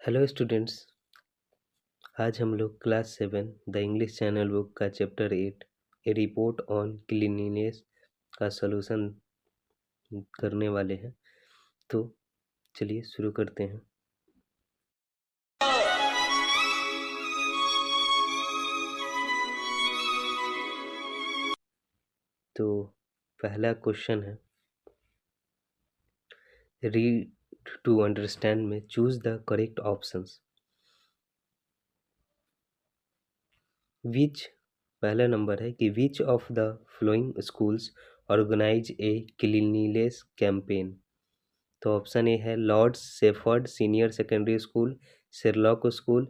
Hello students. आज हम लोग class 7 the English channel book का chapter 8 a report on cleanliness का सॉल्यूशन करने वाले हैं। तो चलिए शुरू करते हैं। तो पहला क्वेश्चन है, रीड टू अंडरस्टैंड में choose the correct options. Which पहला नंबर है कि which of the following schools organize a cleanliness campaign. तो ऑप्शन ए है Lord's Shepherd senior secondary school, Sherlock school,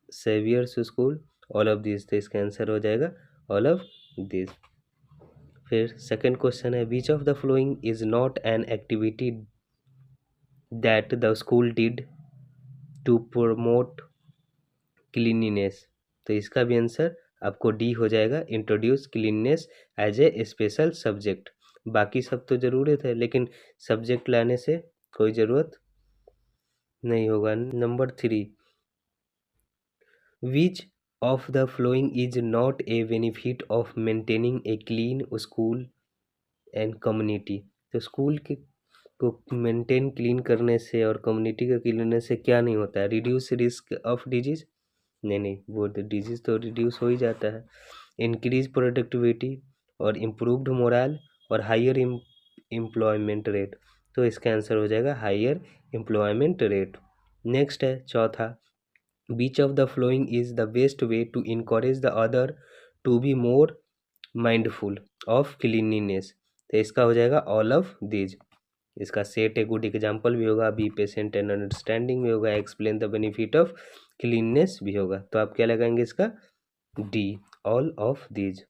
Saviour's school, all of this. तो इसका answer हो जाएगा ऑल ऑफ दिस। फिर सेकंड क्वेश्चन है, which of the following is not an activity that the school did to promote cleanliness. तो इसका भी answer आपको डी हो जाएगा, introduce cleanness as a special subject. बाकी सब तो ज़रूरत है, लेकिन सब्जेक्ट लाने से कोई ज़रूरत नहीं होगा। Number 3, which of the following is not a benefit of maintaining a clean school and community. तो स्कूल के को मेंटेन क्लीन करने से और कम्युनिटी का क्लीन से क्या नहीं होता है? Reduce risk of disease. नहीं, वो डिजीज तो रिड्यूस हो ही जाता है। इंक्रीज प्रोडक्टिविटी और इम्प्रूव्ड मोरल और हायर एम्प्लॉयमेंट रेट। तो इसका आंसर हो जाएगा हायर एम्प्लॉयमेंट रेट। नेक्स्ट है चौथा, which of the following is the best way to encourage the other to be more mindful of cleanliness. तो इसका हो जाएगा ऑल ऑफ दीज। इसका सेट ए गुड एग्जाम्पल भी होगा, बी पेशेंट एंड अंडरस्टैंडिंग भी होगा, explain the benefit of cleanliness भी होगा। तो आप क्या लगाएंगे इसका? D, all of these.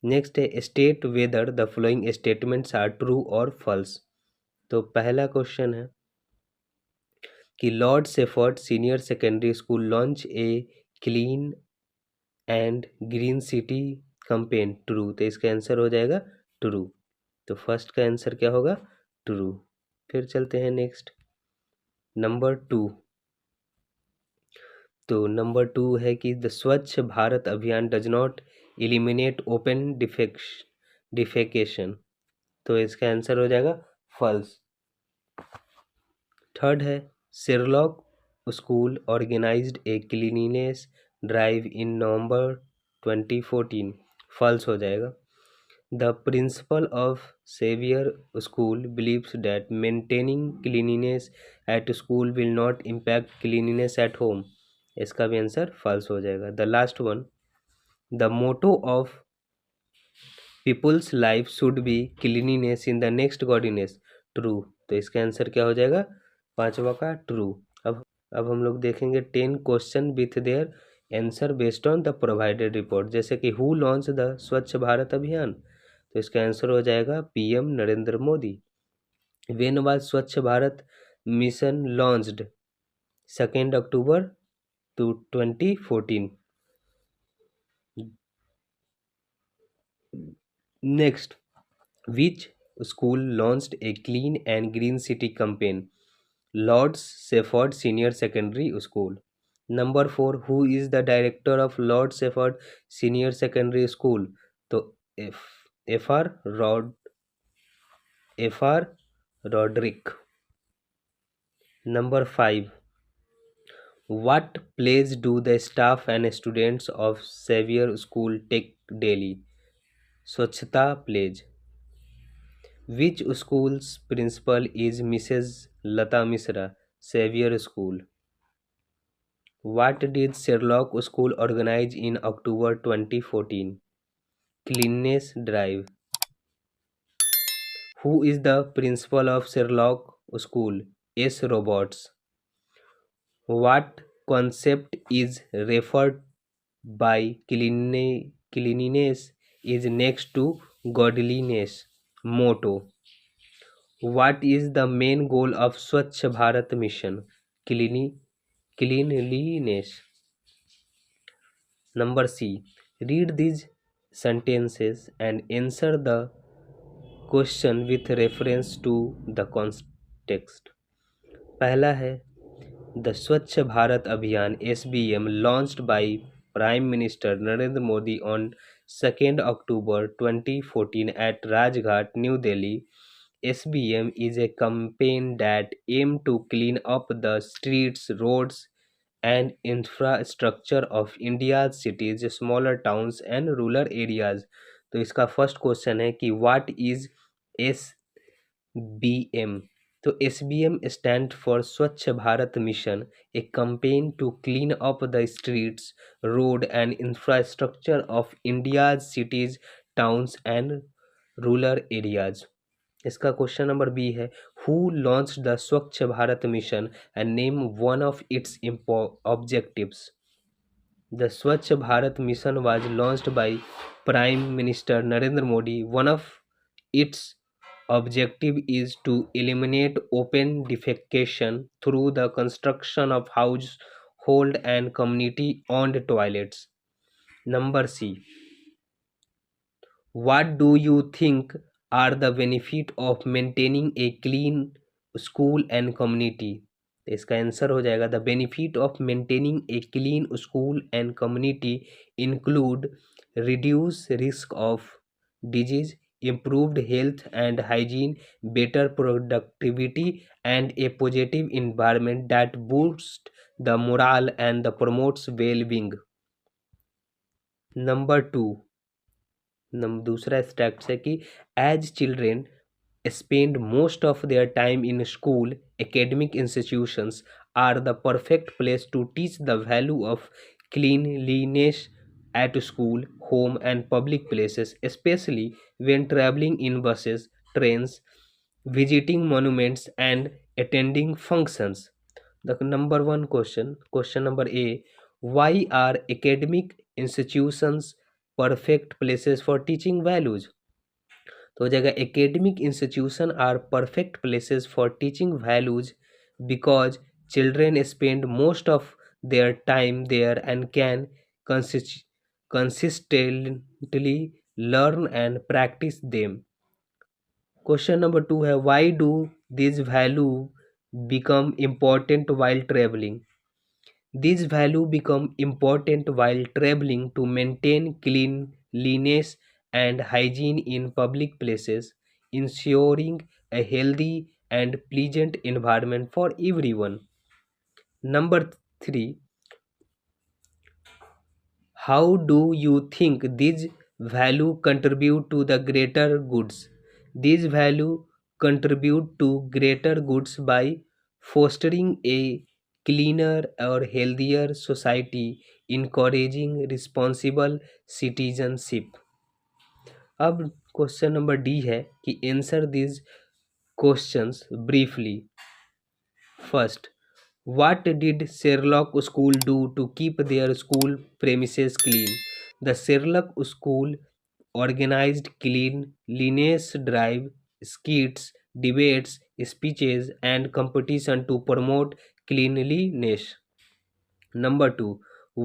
Next है state whether the following statements are true और फॉल्स। तो पहला क्वेश्चन है कि Lord shepherd senior secondary school launch a clean and green city campaign. True. तो इसका आंसर हो जाएगा ट्रू। तो फर्स्ट का आंसर क्या होगा? ट्रू। फिर चलते हैं नेक्स्ट, नंबर 2। तो नंबर 2 है कि the Swachh Bharat Abhiyan does not eliminate open defecation. तो इसका आंसर हो जाएगा फॉल्स। थर्ड है Sherlock school organized a cleanliness drive in November 2014। False हो जाएगा। The principal of Saviour school believes that maintaining cleanliness at school will not impact cleanliness at home. इसका भी answer false हो जाएगा। The last one, the motto of people's life should be cleanliness in the next godliness. True. तो इसका answer क्या हो जाएगा? पांचवा का ट्रू। अब हम लोग देखेंगे 10 question with their answer based on the provided report. जैसे कि who launch the Swachh Bharat अभियान। तो इसका आंसर हो जाएगा PM Narendra Modi. When was Swachh Bharat mission launched? 2 October 2014। Next, which school launched a clean and green city campaign? Lord's Sefford Senior Secondary School. Number 4, who is the director of Lord Sefford Senior Secondary School? तो FR Roderick. Number 5, what plays do the staff and students of Xavier School take daily? स्वच्छता plays. Which school's principal is Mrs. Lata Misra? Xavier School. What did Sherlock School organize in October 2014? Cleanliness Drive. Who is the principal of Sherlock School? S. Roberts. What concept is referred by cleanliness is next to godliness? Motto. What is the main goal of Swachh Bharat mission? Cleanliness. Number C. Read these sentences and answer the question with reference to the context. पहला है the Swachh Bharat अभियान SBM launched by Prime Minister Narendra Modi on 2nd October 2014 at Rajghat, New Delhi. SBM is a campaign that aims to clean up the streets, roads, and infrastructure of India's cities, smaller towns, and rural areas. तो इसका first question है कि what is SBM? तो SBM stand for स्वच्छ Bharat mission, A campaign to clean up the streets, road and infrastructure of India's cities, towns and rural areas. इसका question number B है who launch the Swachh Bharat mission and name one of its objectives. The Swachh Bharat mission was launched by Prime Minister Narendra Modi. One of its objective is to eliminate open defecation through the construction of household and community owned toilets. Number C. What do you think are the benefit of maintaining a clean school and community? इसका answer हो जाएगा the benefit of maintaining a clean school and community include reduce risk of disease, improved health and hygiene, better productivity, and a positive environment that boosts the morale and the promotes well-being. Number 2. दूसरा steps है कि as children spend most of their time in school, academic institutions are the perfect place to teach the value of cleanliness at school, home, and public places, especially when traveling in buses, trains, visiting monuments, and attending functions. The number one question number A, why are academic institutions perfect places for teaching values? तो हो जाएगा academic institution are perfect places for teaching values because children spend most of their time there and can consistently learn and practise them. Question number 2 है why do this value become important while travelling? These values become important while traveling to maintain cleanliness and hygiene in public places, ensuring a healthy and pleasant environment for everyone. Number 3. How do you think these values contribute to the greater goods? These values contribute to greater goods by fostering a cleaner or healthier society, encouraging responsible citizenship. अब question number D है कि answer this questions briefly. First, what did Sherlock School do to keep their school premises clean? The Sherlock School organized cleanliness drive, skits, debates, speeches, and competition to promote cleanliness. Number 2.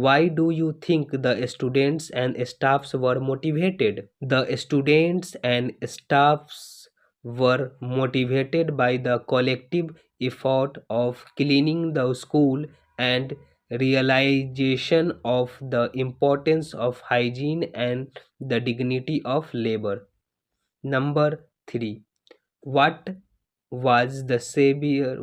Why do you think the students and staffs were motivated? The students and staffs were motivated by the collective effort of cleaning the school and realization of the importance of hygiene and the dignity of labor. Number 3. What Xavier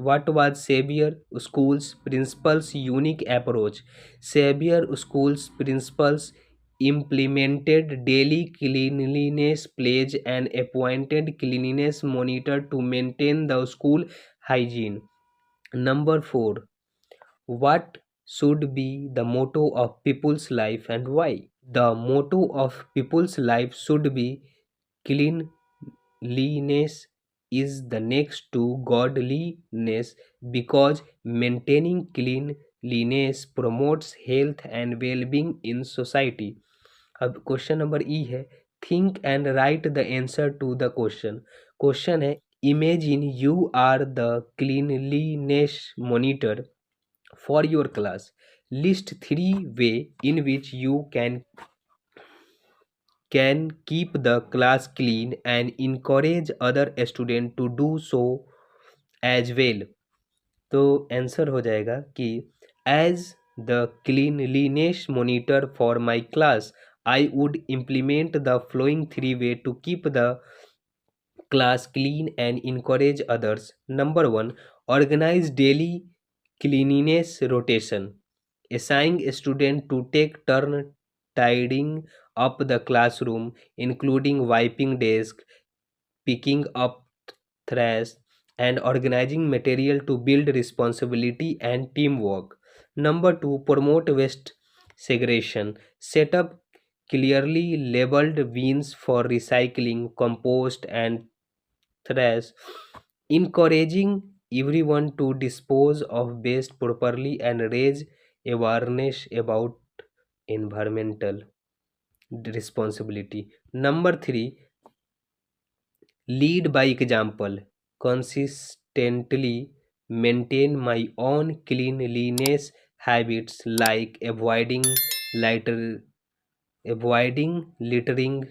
School's principal's unique approach? Xavier School's principals implemented daily cleanliness pledge and appointed cleanliness monitor to maintain the school hygiene. Number 4. What should be the motto of people's life and why? The motto of people's life should be cleanliness is the next to godliness because maintaining cleanliness promotes health and well-being in society. अब question number E है think and write the answer to the question. Question है imagine you are the cleanliness monitor for your class. List 3 ways in which you can keep the class clean and encourage other students to do so as well. तो answer हो जाएगा कि as the cleanliness monitor for my class I would implement the following 3 way to keep the class clean and encourage others. Number 1, organize daily cleanliness rotation. Assign a student to take turn tidying up the classroom, including wiping desk, picking up trash, and organizing material to build responsibility and teamwork. Number 2, promote waste segregation. Set up clearly labeled bins for recycling, compost, and thrash, encouraging everyone to dispose of waste properly and raise awareness about environmental responsibility. Number 3, lead by example. Consistently maintain my own cleanliness habits like avoiding littering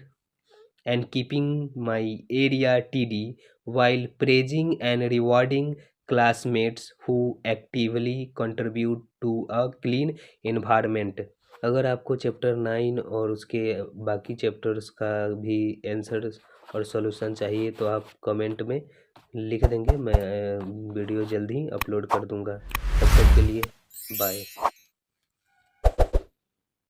and keeping my area tidy while praising and rewarding classmates who actively contribute to a clean environment. अगर आपको chapter 9 और उसके बाकी chapters का भी answer और solution चाहिए तो आप कमेंट में लिख देंगे, मैं वीडियो जल्दी अपलोड कर दूंगा। तब तक के लिए बाय।